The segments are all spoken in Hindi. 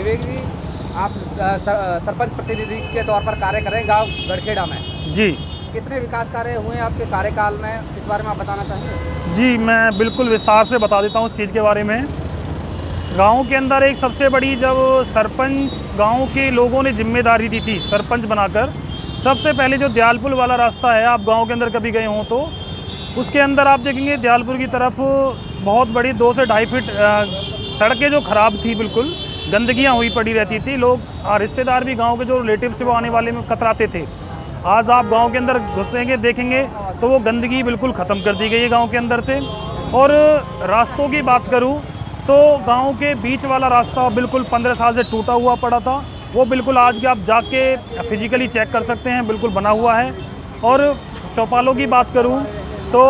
विवेक जी, आप सरपंच प्रतिनिधि के तौर पर कार्य कर रहे हैं गांव गड़खेड़ा में। जी कितने विकास कार्य हुए हैं आपके कार्यकाल में, इस बारे में आप बताना चाहेंगे? जी, मैं बिल्कुल विस्तार से बता देता हूँ इस चीज़ के बारे में। गांव के अंदर एक सबसे बड़ी, जब सरपंच गांव के लोगों ने जिम्मेदारी दी थी सरपंच बनाकर, सबसे पहले जो दयालपुर वाला रास्ता है, आप गांव के अंदर कभी गए हों तो उसके अंदर आप देखेंगे दयालपुर की तरफ बहुत बड़ी 2 से 2.5 फीट सड़कें जो ख़राब थी, बिल्कुल गंदगियाँ हुई पड़ी रहती थी। लोग रिश्तेदार भी, गांव के जो रिलेटिव्स वो आने वाले में कतराते थे। आज आप गांव के अंदर घुसेंगे देखेंगे तो वो गंदगी बिल्कुल ख़त्म कर दी गई है गांव के अंदर से। और रास्तों की बात करूं तो गांव के बीच वाला रास्ता बिल्कुल 15 साल से टूटा हुआ पड़ा था, वो बिल्कुल आज के आप जाके फिजिकली चेक कर सकते हैं, बिल्कुल बना हुआ है। और चौपालों की बात करूं तो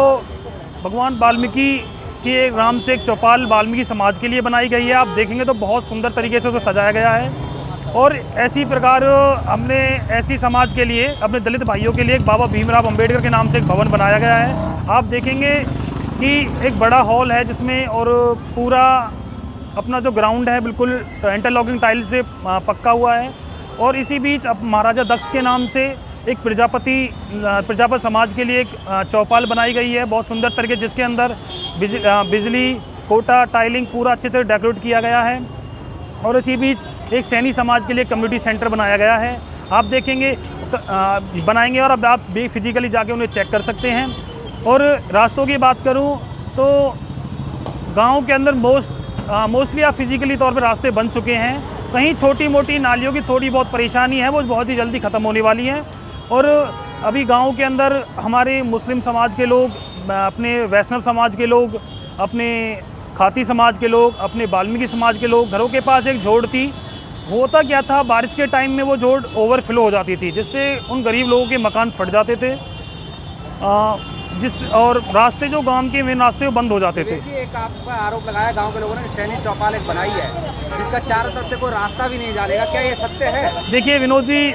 भगवान वाल्मीकि की एक नाम से एक चौपाल वाल्मीकि समाज के लिए बनाई गई है। आप देखेंगे तो बहुत सुंदर तरीके से उसे सजाया गया है। और ऐसी प्रकार हमने ऐसी समाज के लिए, अपने दलित भाइयों के लिए एक बाबा भीमराव अंबेडकर के नाम से एक भवन बनाया गया है। आप देखेंगे कि एक बड़ा हॉल है जिसमें, और पूरा अपना जो ग्राउंड है बिल्कुल इंटरलॉकिंग टाइल से पक्का हुआ है। और इसी बीच अब महाराजा दक्ष के नाम से एक प्रजापति समाज के लिए एक चौपाल बनाई गई है, बहुत सुंदर तरीके, जिसके अंदर बिजली, कोटा, टाइलिंग पूरा अच्छी तरह डेकोरेट किया गया है। और इसी बीच एक सैनी समाज के लिए कम्युनिटी सेंटर बनाया गया है। आप देखेंगे बनाएंगे और अब आप भी फिजिकली जाके उन्हें चेक कर सकते हैं। और रास्तों की बात करूं तो गांव के अंदर मोस्टली आप फिजिकली तौर पर रास्ते बन चुके हैं। कहीं छोटी मोटी नालियों की थोड़ी बहुत परेशानी है, वो बहुत ही जल्दी ख़त्म होने वाली हैं। और अभी गांव के अंदर हमारे मुस्लिम समाज के लोग, अपने वैष्णव समाज के लोग, अपने खाती समाज के लोग, अपने वाल्मीकि समाज के लोग, घरों के पास एक झोड़ थी। होता क्या था, बारिश के टाइम में वो झोड़ ओवरफ्लो हो जाती थी, जिससे उन गरीब लोगों के मकान फट जाते थे, और रास्ते जो गांव के मेन रास्ते वो बंद हो जाते थे। एक आपका आरोप लगाया गांव के लोगों ने, सैनिक चौपाल एक बनाई है जिसका चारों तरफ से कोई रास्ता भी नहीं जाएगा, क्या ये सत्य है? देखिए विनोद जी,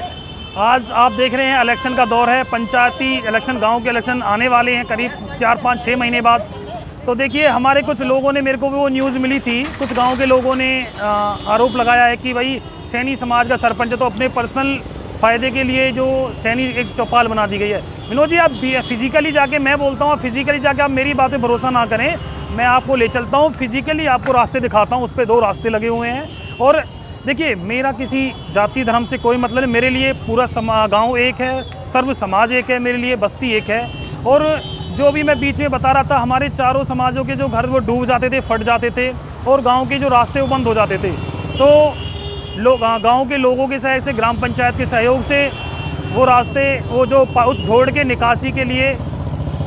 आज आप देख रहे हैं इलेक्शन का दौर है, पंचायती इलेक्शन, गांव के इलेक्शन आने वाले हैं करीब 4-5-6 महीने बाद। तो देखिए हमारे कुछ लोगों ने, मेरे को वो न्यूज़ मिली थी, कुछ गांव के लोगों ने आरोप लगाया है कि भाई सैनी समाज का सरपंच है तो अपने पर्सनल फ़ायदे के लिए जो सैनी एक चौपाल बना दी गई है। विनोद जी, आप फिजिकली जाके, मैं बोलता हूँ फिजिकली जाके आप मेरी बातें भरोसा ना करें, मैं आपको ले चलता हूँ फिजिकली, आपको रास्ते दिखाता हूँ। उस पर 2 रास्ते लगे हुए हैं। और देखिए, मेरा किसी जाति धर्म से कोई मतलब नहीं, मेरे लिए पूरा गाँव एक है, सर्व समाज एक है, मेरे लिए बस्ती एक है। और जो भी मैं बीच में बता रहा था, हमारे चारों समाजों के जो घर वो डूब जाते थे, फट जाते थे, और गांव के जो रास्ते वो बंद हो जाते थे। तो गांव के लोगों के सहयोग से, ग्राम पंचायत के सहयोग से वो रास्ते, वो जो उस झोड़ के निकासी के लिए,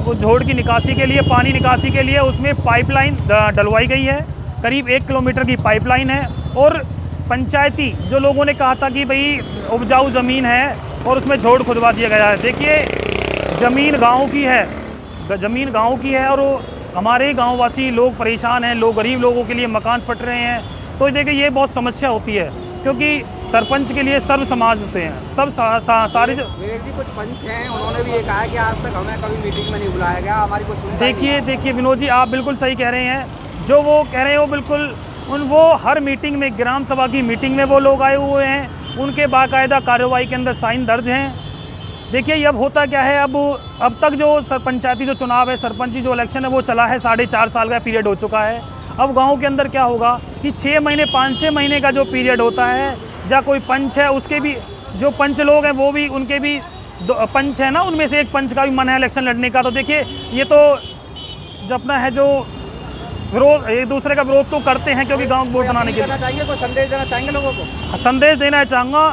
उस झोड़ की निकासी के लिए, पानी निकासी के लिए उसमें पाइपलाइन डलवाई गई है। करीब 1 किलोमीटर की पाइपलाइन है। और पंचायती जो लोगों ने कहा था कि भाई उपजाऊ ज़मीन है और उसमें झोड़ खुदवा दिया गया है, देखिए ज़मीन गाँव की है, ज़मीन गांव की है, और हमारे गांववासी लोग परेशान हैं, लोग, गरीब लोगों के लिए मकान फट रहे हैं। तो देखिए ये बहुत समस्या होती है, क्योंकि सरपंच के लिए सर्व समाज होते हैं, सब सारे। विवेक जी, कुछ पंच हैं, उन्होंने भी ये कहा कि आज तक हमें कभी मीटिंग में नहीं बुलाया गया, हमारी कोई सुनवाई नहीं है। देखिए विनोद जी, आप बिल्कुल सही कह रहे हैं। जो वो कह रहे हैं वो बिल्कुल, वो हर मीटिंग में, ग्राम सभा की मीटिंग में वो लोग आए हुए हैं, उनके बाकायदा कार्रवाई के अंदर साइन दर्ज हैं। देखिए अब होता क्या है, अब तक जो पंचायती जो चुनाव है, सरपंची जो इलेक्शन है, वो चला है, 4.5 साल का पीरियड हो चुका है। अब गांव के अंदर क्या होगा कि 6 महीने, 5-6 महीने का जो पीरियड होता है, या कोई पंच है, उसके भी जो पंच लोग हैं वो भी, उनके भी पंच है ना, उनमें से एक पंच का भी मन है इलेक्शन लड़ने का। तो देखिए ये तो जो अपना है, जो विरोध, एक दूसरे का विरोध तो करते हैं, क्योंकि गाँव वोट बनाने के लिए। चाहिए कोई संदेश देना चाहेंगे लोगों को? संदेश देना चाहूँगा,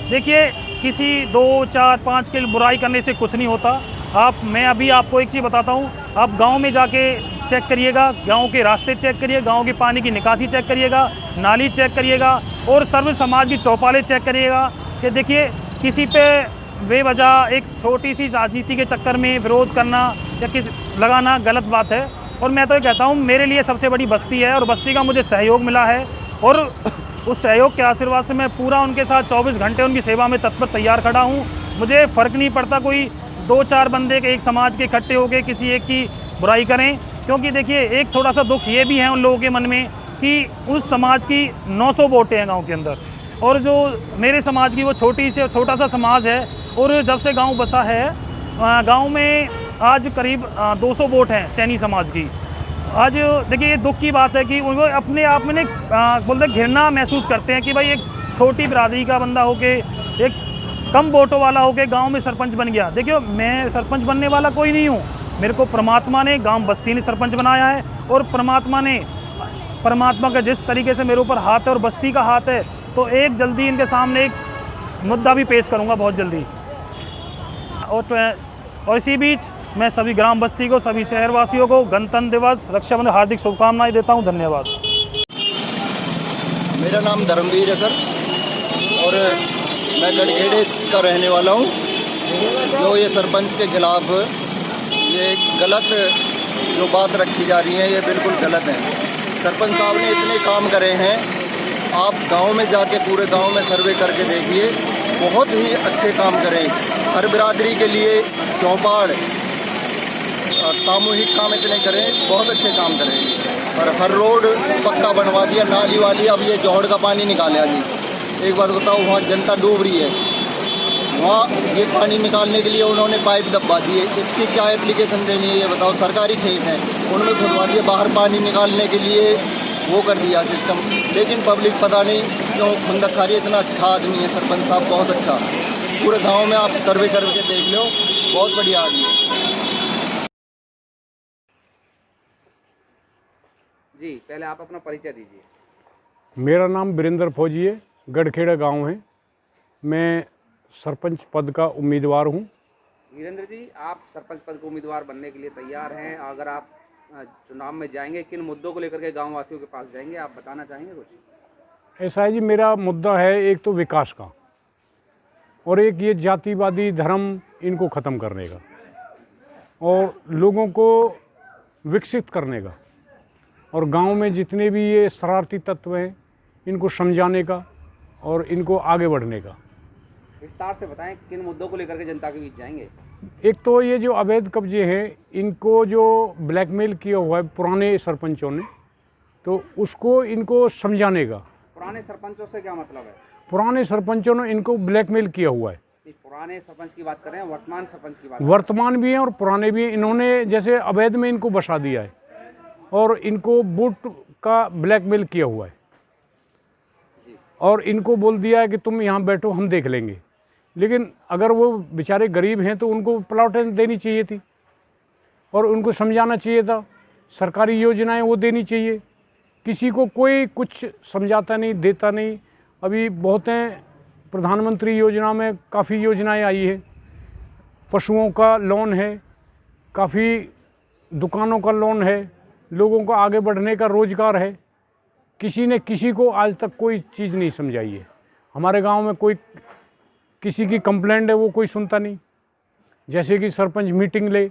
देखिए किसी 2, 4, 5 की बुराई करने से कुछ नहीं होता। मैं अभी आपको एक चीज़ बताता हूँ, आप गांव में जाके चेक करिएगा, गांव के रास्ते चेक करिए, गांव के पानी की निकासी चेक करिएगा, नाली चेक करिएगा, और सर्व समाज की चौपालें चेक करिएगा। कि देखिए किसी पे बेवजह एक छोटी सी राजनीति के चक्कर में विरोध करना या लगाना गलत बात है। और मैं तो ये कहता हूँ, मेरे लिए सबसे बड़ी बस्ती है, और बस्ती का मुझे सहयोग मिला है, और उस सहयोग के आशीर्वाद से मैं पूरा उनके साथ 24 घंटे उनकी सेवा में तत्पर तैयार खड़ा हूँ। मुझे फ़र्क नहीं पड़ता कोई 2-4 बंदे के, एक समाज के इकट्ठे होकर किसी एक की बुराई करें, क्योंकि देखिए एक थोड़ा सा दुख ये भी है उन लोगों के मन में कि उस समाज की 900 वोटें हैं गांव के अंदर, और जो मेरे समाज की वो छोटा सा समाज है। और जब से गांव बसा है, गांव में आज करीब 200 वोट हैं सैनी समाज की। आज देखिए, ये दुख की बात है कि वो अपने आप में बोलते घृणा महसूस करते हैं कि भाई एक छोटी बिरादरी का बंदा होके, एक कम वोटों वाला होके गांव में सरपंच बन गया। देखियो, मैं सरपंच बनने वाला कोई नहीं हूँ, मेरे को परमात्मा ने, गांव बस्ती ने सरपंच बनाया है। और परमात्मा का जिस तरीके से मेरे ऊपर हाथ है और बस्ती का हाथ है, तो एक जल्दी इनके सामने एक मुद्दा भी पेश करूँगा बहुत जल्दी। और इसी बीच मैं सभी ग्राम बस्ती को, सभी शहरवासियों को गणतंत्र दिवस, रक्षाबंधन हार्दिक शुभकामनाएं देता हूं। धन्यवाद। मेरा नाम धर्मवीर है सर, और मैं गढ़खेड़े का रहने वाला हूं। जो ये सरपंच के खिलाफ ये गलत जो बात रखी जा रही है, ये बिल्कुल गलत है। सरपंच साहब ने इतने काम करे हैं, आप गांव में जाके पूरे गांव में सर्वे करके देखिए, बहुत ही अच्छे काम करें। हर बिरादरी के लिए चौपाड़ और सामूहिक काम इतने करें, बहुत अच्छे काम करें। और हर रोड पक्का बनवा दिया, नाली वाली। अब ये जोहड़ का पानी निकाले जी, एक बात बताओ, वहाँ जनता डूब रही है, वहाँ ये पानी निकालने के लिए उन्होंने पाइप दबा दिए। इसकी क्या एप्लीकेशन देनी है ये बताओ? सरकारी खेत हैं, उनमें खुदवा दिए, बाहर पानी निकालने के लिए वो कर दिया सिस्टम। लेकिन पब्लिक पता नहीं क्यों खुंदक खा रही है। इतना अच्छा आदमी है सरपंच साहब, बहुत अच्छा। पूरे गांव में आप सर्वे करके देख लो, बहुत बढ़िया आदमी है जी। पहले आप अपना परिचय दीजिए। मेरा नाम वीरेंद्र फौजी है, गढ़खेड़ा गांव है। मैं सरपंच पद का उम्मीदवार हूं। वीरेंद्र जी, आप सरपंच पद को उम्मीदवार बनने के लिए तैयार हैं। अगर आप चुनाव में जाएंगे, किन मुद्दों को लेकर के गाँव वासियों के पास जाएंगे, आप बताना चाहेंगे कुछ? ऐसा है जी, मेरा मुद्दा है एक तो विकास का, और एक ये जातिवादी धर्म इनको ख़त्म करने का, और लोगों को विकसित करने का, और गांव में जितने भी ये शरारती तत्व हैं इनको समझाने का और इनको आगे बढ़ने का। विस्तार से बताएं, किन मुद्दों को लेकर के जनता के बीच जाएंगे? एक तो ये जो अवैध कब्जे हैं, इनको जो ब्लैकमेल किया हुआ है पुराने सरपंचों ने, तो उसको इनको समझाने का। पुराने सरपंचों से क्या मतलब है? पुराने सरपंचों ने इनको ब्लैकमेल किया हुआ है। पुराने सरपंच की बात कर रहे हैं, वर्तमान सरपंच की बात? वर्तमान भी हैं और पुराने भी हैं। इन्होंने जैसे अवैध में इनको बसा दिया है और इनको वोट का ब्लैकमेल किया हुआ है, और इनको बोल दिया है कि तुम यहाँ बैठो, हम देख लेंगे। लेकिन अगर वो बेचारे गरीब हैं तो उनको प्लॉटें देनी चाहिए थी, और उनको समझाना चाहिए था, सरकारी योजनाएं वो देनी चाहिए। किसी को कोई कुछ समझाता नहीं, देता नहीं। अभी बहुत हैं, प्रधानमंत्री योजना में काफ़ी योजनाएं आई है, पशुओं का लोन है, काफ़ी दुकानों का लोन है, लोगों को आगे बढ़ने का रोज़गार है। किसी ने किसी को आज तक कोई चीज़ नहीं समझाई है। हमारे गांव में कोई किसी की कंप्लेंट है वो कोई सुनता नहीं। जैसे कि सरपंच मीटिंग ले,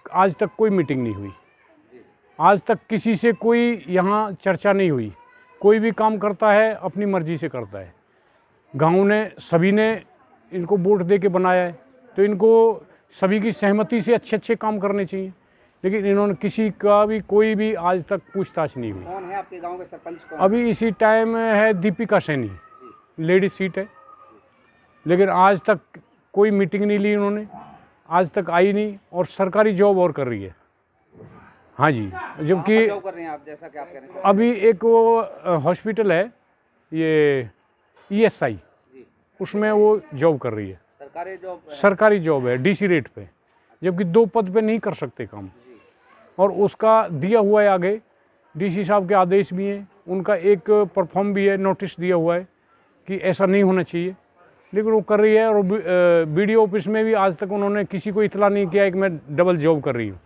आज तक कोई मीटिंग नहीं हुई, आज तक किसी से कोई यहाँ चर्चा नहीं हुई। कोई भी काम करता है अपनी मर्जी से करता है। गांव ने सभी ने इनको वोट दे के बनाया है, तो इनको सभी की सहमति से अच्छे अच्छे काम करने चाहिए। लेकिन इन्होंने किसी का भी कोई भी आज तक पूछताछ नहीं हुई। कौन है आपके गांव के सरपंच? कौन? अभी इसी टाइम है दीपिका सैनी, लेडीज सीट है, लेकिन आज तक कोई मीटिंग नहीं ली उन्होंने, आज तक आई नहीं, और सरकारी जॉब और कर रही है। हाँ जी, जबकि जॉब कर रहे हैं आप, जैसा कि आप कह रहे हैं। अभी एक वो हॉस्पिटल है, ये ESI, उसमें वो जॉब कर रही है। सरकारी जॉब? सरकारी जॉब है, DC रेट पे, जबकि 2 पद पे नहीं कर सकते काम। और उसका दिया हुआ है आगे, DC साहब के आदेश भी हैं, उनका एक परफॉर्म भी है, नोटिस दिया हुआ है कि ऐसा नहीं होना चाहिए, लेकिन वो कर रही है। और BDO ऑफिस में भी आज तक उन्होंने किसी को इतला नहीं किया कि मैं डबल जॉब कर रही हूँ।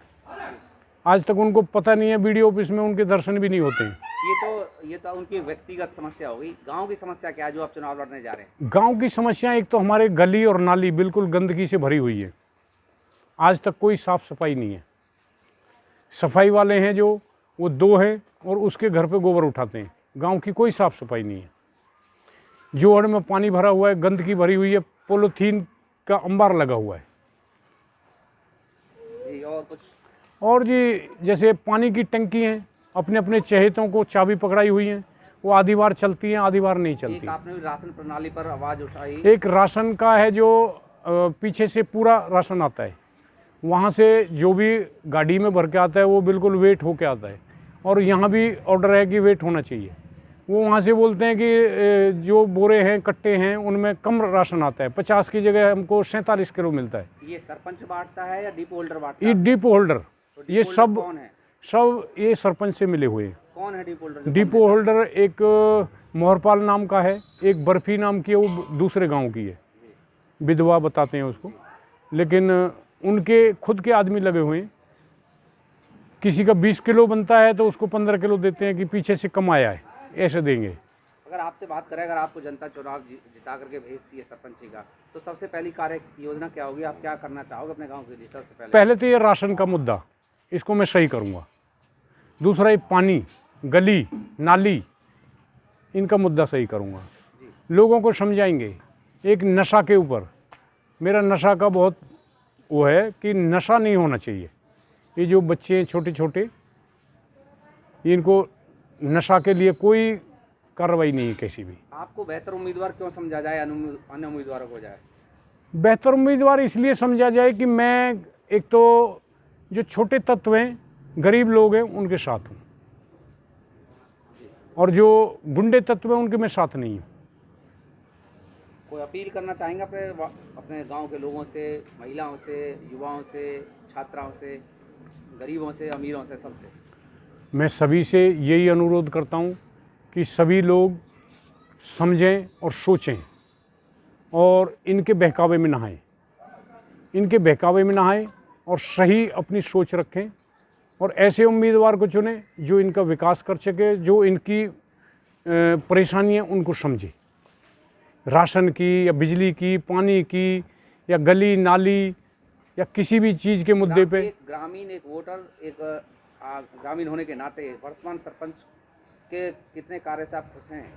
आज तक उनको पता नहीं है, BDO ऑफिस में उनके दर्शन भी नहीं होते हैं। ये तो उनकी व्यक्तिगत समस्या होगी। गांव की समस्या क्या है जो आप चुनाव लड़ने जा रहे हैं? गांव की समस्या एक तो हमारे गली और नाली बिल्कुल गंदगी से भरी हुई है। आज तक कोई साफ़ सफाई नहीं है। सफाई वाले हैं जो, वो 2 हैं, और उसके घर पे गोबर उठाते हैं। गांव की कोई साफ़ सफाई नहीं है। जोहड़ में पानी भरा हुआ है, गंदगी भरी हुई है, पॉलीथीन का अंबार लगा हुआ है जी। और कुछ? और जी, जैसे पानी की टंकी हैं, अपने अपने चहेतों को चाबी पकड़ाई हुई हैं। वो आधी बार चलती हैं, आधी बार नहीं चलती। एक आपने भी राशन प्रणाली पर आवाज़ उठाई। एक राशन का है जो पीछे से पूरा राशन आता है, वहाँ से जो भी गाड़ी में भर के आता है वो बिल्कुल वेट होके आता है। और यहाँ भी ऑर्डर है कि वेट होना चाहिए। वो वहाँ से बोलते हैं कि जो बोरे हैं, कट्टे हैं, उनमें कम राशन आता है। 50 की जगह हमको 47 किलो मिलता है। ये सरपंच बांटता है या डिपो होल्डर बांटता ये है? डिपो होल्डर, ये डिपो सब होल्डर कौन है? सब ये सरपंच से मिले हुए हैं। कौन है डिपो होल्डर? डिपो होल्डर एक मोहरपाल नाम का है, एक बर्फी नाम की है, वो दूसरे गांव की है, विधवा बताते हैं उसको। लेकिन उनके खुद के आदमी लगे हुए हैं। किसी का 20 किलो बनता है तो उसको 15 किलो देते हैं कि पीछे से कम आया है, ऐसे देंगे। अगर आपसे बात करें, अगर आपको जनता चुनाव जिता करके भेजती है सरपंची का, तो सबसे पहली कार्य योजना क्या होगी? आप क्या करना चाहोगे अपने गांव के लिए? सबसे पहले तो ये राशन का मुद्दा, इसको मैं सही करूँगा। दूसरा ये पानी, गली नाली, इनका मुद्दा सही करूँगा। लोगों को समझाएंगे। एक नशा के ऊपर मेरा नशा का बहुत वो है कि नशा नहीं होना चाहिए। ये जो बच्चे हैं छोटे छोटे, इनको नशा के लिए कोई कार्रवाई नहीं है किसी भी। आपको बेहतर उम्मीदवार क्यों समझा जाए, अन्य उम्मीदवारों को जाए? बेहतर उम्मीदवार इसलिए समझा जाए कि मैं एक तो जो छोटे तत्व हैं, गरीब लोग हैं, उनके साथ हूँ, और जो गुंडे तत्व हैं उनके मैं साथ नहीं हूँ। कोई अपील करना चाहेंगे अपने गांव के लोगों से, महिलाओं से, युवाओं से, छात्राओं से, गरीबों से, अमीरों से, सबसे? मैं सभी से यही अनुरोध करता हूँ कि सभी लोग समझें और सोचें और इनके बहकावे में नहाएं। इनके बहकावे में नहाएं और सही अपनी सोच रखें और ऐसे उम्मीदवार को चुनें जो इनका विकास कर सके, जो इनकी परेशानियां उनको समझे। राशन की या बिजली की, पानी की या गली नाली या किसी भी चीज़ के मुद्दे पे। ग्रामीण एक वोटर, एक ग्रामीण होने के नाते वर्तमान सरपंच के कितने कार्य से आप खुश हैं?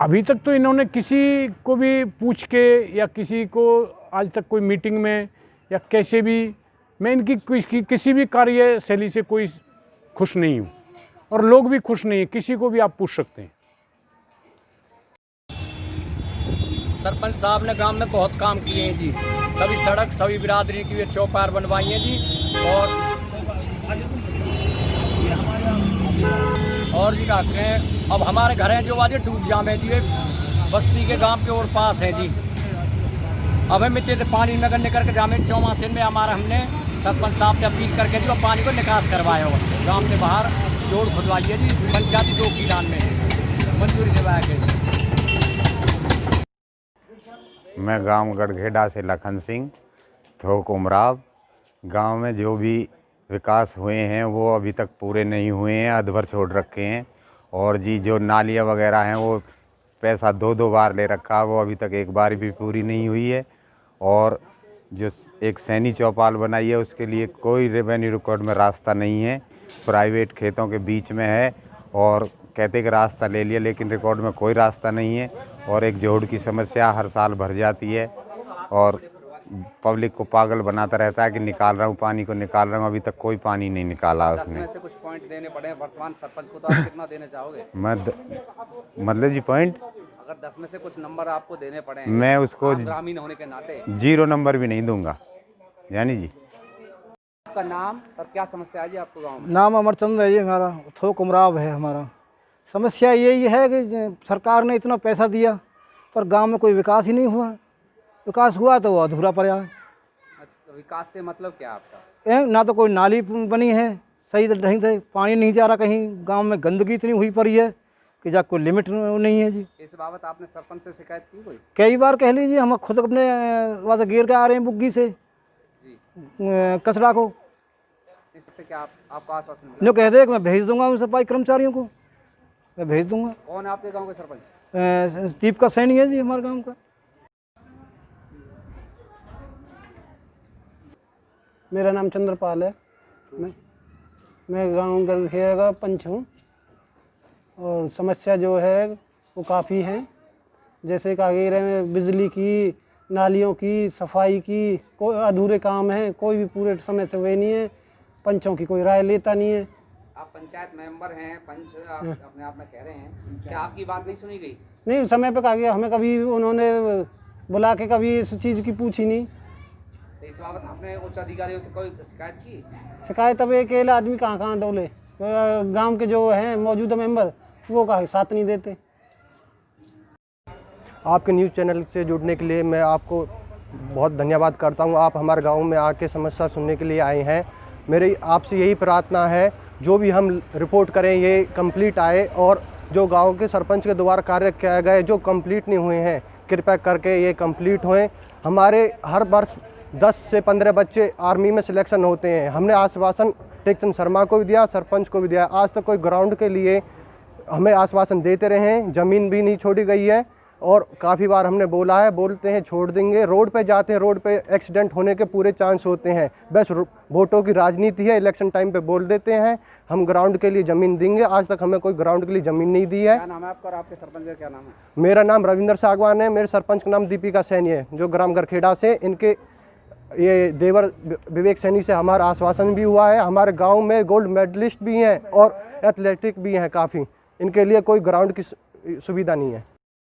अभी तक तो इन्होंने किसी को भी पूछ के या किसी को आज तक कोई मीटिंग में या कैसे भी, मैं इनकी किसी भी कार्यशैली से कोई खुश नहीं हूँ और लोग भी खुश नहीं हैं। किसी को भी आप पूछ सकते हैं। सरपंच साहब ने गांव में बहुत काम किए हैं जी। सभी सड़क, सभी बिरादरी की चौपार बनवाई है जी। और जी कहते हैं अब हमारे घर हैं जो वादे डूब जामे जी, बस्ती के गांव के और पास है जी। अब हमें थे पानी में निकल के जामे 4 में हमारा हमने सरपंच साहब से अपील करके जो पानी को निकास करवाया हो, गांव से बाहर जोड़ खुदवाई है जी। पंचायती 2 किलान में मंजूरी दिलवाया गया। मैं गांव गढ़खेड़ा से लखन सिंह, थोक उमराव। गांव में जो भी विकास हुए हैं वो अभी तक पूरे नहीं हुए हैं, अधभर छोड़ रखे हैं। और जी जो नालियाँ वगैरह हैं वो पैसा 2-2 बार ले रखा है, वो अभी तक एक बार भी पूरी नहीं हुई है। और जो एक सैनी चौपाल बनाई है उसके लिए कोई रेवेन्यू रिकॉर्ड में रास्ता नहीं है, प्राइवेट खेतों के बीच में है। और कहते कि रास्ता ले लिया, लेकिन रिकॉर्ड में कोई रास्ता नहीं है। और एक जोड़ की समस्या हर साल भर जाती है और पब्लिक को पागल बनाता रहता है कि निकाल रहा हूँ पानी को, निकाल रहा हूँ। अभी तक कोई पानी नहीं निकाला उसने। 10 में से कुछ पॉइंट देने पड़े वर्तमान सरपंच को, तो आप कितना देना चाहोगे? मतलब जी पॉइंट, अगर 10 में से कुछ नंबर आपको देने पड़े, मैं उसको ग्रामीण होने के नाते 0 नंबर भी नहीं दूंगा। यानी जी आपका नाम और क्या समस्या है जी आपको गाँव में? नाम अमरचंद है जी, हमारा थोक उमराव है। हमारा समस्या यही है कि सरकार ने इतना पैसा दिया पर गांव में कोई विकास ही नहीं हुआ। विकास हुआ तो वो अधूरा पड़ा है। विकास से मतलब क्या आपका? ना तो कोई नाली बनी है सही ढंग से, पानी नहीं जा रहा कहीं। गांव में गंदगी इतनी हुई पड़ी है कि जा कोई लिमिट नहीं है जी। इस बाबत आपने सरपंच से शिकायत की कोई? कई बार कह लीजिए, हम खुद अपने वहाँ से गिर के आ रहे हैं बुग्गी से कचरा को। इससे क्या आपको आश्वासन मिला? जो कह दे कि मैं भेज दूंगा उन सफाई कर्मचारियों को, मैं भेज दूंगा। कौन है आपके गाँव के सरपंच? दीपका सैनी है जी हमारे गाँव का। मेरा नाम चंद्रपाल है। मैं गांव गढ़खेड़ा का पंच हूँ। और समस्या जो है वो काफ़ी है, जैसे कागेरे में बिजली की, नालियों की, सफाई की, कोई अधूरे काम हैं, कोई भी पूरे समय से हुए नहीं है। पंचों की कोई राय लेता नहीं है। आप पंचायत मेंबर हैं, पंच आप अपने आप में कह रहे हैं, क्या आपकी बात नहीं सुनी गई? नहीं, समय पे कहा गया, हमें कभी उन्होंने बुला के कभी इस चीज़ की पूछी नहीं। तो इस बाबत आपने उच्च अधिकारियों से कोई शिकायत की? शिकायत अब अकेला आदमी कहाँ कहाँ डोले, गांव के जो हैं मौजूदा मेंबर वो कहा साथ नहीं देते। आपके न्यूज़ चैनल से जुड़ने के लिए मैं आपको बहुत धन्यवाद करता हूं। आप हमारे गांव में आके समस्या सुनने के लिए आए हैं। मेरी आपसे यही प्रार्थना है, जो भी हम रिपोर्ट करें ये कंप्लीट आए, और जो गांव के सरपंच के द्वारा कार्य किए गए जो कंप्लीट नहीं हुए हैं, कृपया करके ये कंप्लीट होएं। हमारे हर वर्ष 10 से 15 बच्चे आर्मी में सिलेक्शन होते हैं। हमने आश्वासन टेक्चंद शर्मा को भी दिया, सरपंच को भी दिया। आज तक कोई ग्राउंड के लिए हमें आश्वासन देते रहे हैं, ज़मीन भी नहीं छोड़ी गई है, और काफ़ी बार हमने बोला है, बोलते हैं छोड़ देंगे। रोड पे जाते हैं, रोड पे एक्सीडेंट होने के पूरे चांस होते हैं। बस वोटों की राजनीति है, इलेक्शन टाइम पे बोल देते हैं हम ग्राउंड के लिए ज़मीन देंगे। आज तक हमें कोई ग्राउंड के लिए ज़मीन नहीं दी है। क्या नाम है आपका और आपके सरपंच का क्या नाम है? मेरा नाम रविंद्र सागवान है, मेरे सरपंच का नाम दीपिका सैनी है, जो ग्राम गरखेड़ा से। इनके ये देवर विवेक सैनी से हमारा आश्वासन भी हुआ है। हमारे गाँव में गोल्ड मेडलिस्ट भी हैं और एथलेटिक भी हैं काफ़ी। इनके लिए कोई ग्राउंड की सुविधा नहीं है।